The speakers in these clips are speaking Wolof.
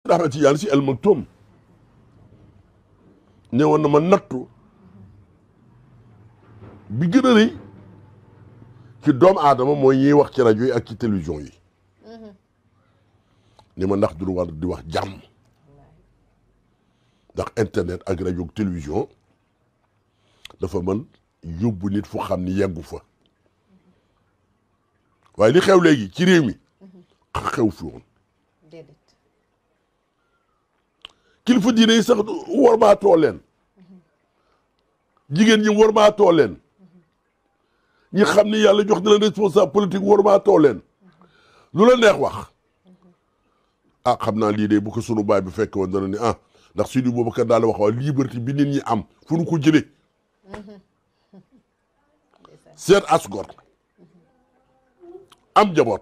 Ahmed Tidiane Sy Al Maktoum ne woon na ma nattu bi gën a rëy ci doomu aadama mooy ñiy wax ci rajo yi ak ci télévision yi ni ma ndax du war di wax jàmm ndax internet ak rajo ak télévision dafa mën yóbbu nit fu xam ni yeggu fa waaye li xew léegi ci réew mi xew fi woon kilifa diine yi sax warmaatoo leen jigéen ñi warmaatoo leen ñi xam ni yàlla jox na leen responsable politique warmaatoo leen lu la neex wax ah xam naa lii de bu ko sunu baay bi fekk woon dana ni ah ndax Seydi Boubacar daal wax waa liberté bi nit ñi am fu nu ko jëlee seet asgor am jaboot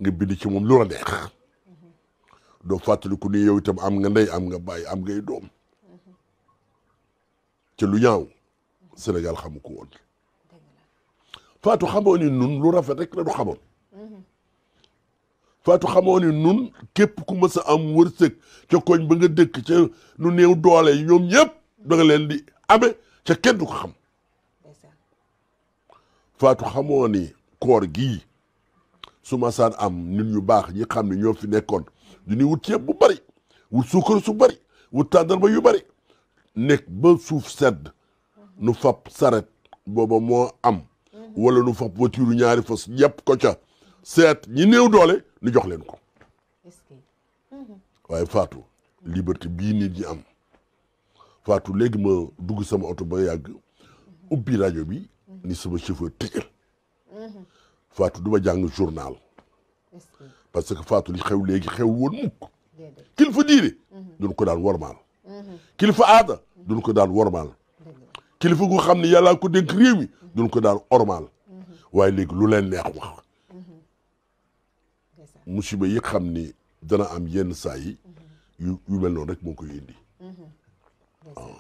nga bind ci moom lu la neex doo fàttaliku ni yow itam am nga ndey am nga bàyyi am ngay doom te lu ñaaw Sénégal xamu ko woon Fatou xamoo ni nun lu rafet rek la du xamoon Fatou xamoo ni nun képp ku mës a am wërsëg ca koñ ba nga dëkk ca nu néew doole yi ñoom ñëpp da nga leen di amee ca kenn du ko xam Fatou xamoo ni koor gii su masaan am nit ñu baax ñi xam ne ñoo fi nekkoon du ñuy wut ceeb bu bari wut suukar su bari wut tàndarma yu bari nekk ba suuf sedd nu fab saret booba moo am wala nu fab voiture ñaari fas yëpp ko ca seet ñi néew doole nu jox leen ko waaye Fatou liberté bii nit ñi am Fatou léegi ma dugg sama oto ba yàgg ubbi rajo bi ni sama chauffeur tëjal Fatou du ma jàng journal parce que Fatou li xew léegi xew woon mukk kilifa diine duñ ko daan wormaal kilifa aada duñ ko daan wormaal kilifa gu xam ne yàllaa ko dénk réew mi duñ ko daan ormaal waaye léegi lu leen neex wax musiba yi xam ni dana am yenn saa yi yu mel noonu rek moo koy indi waaw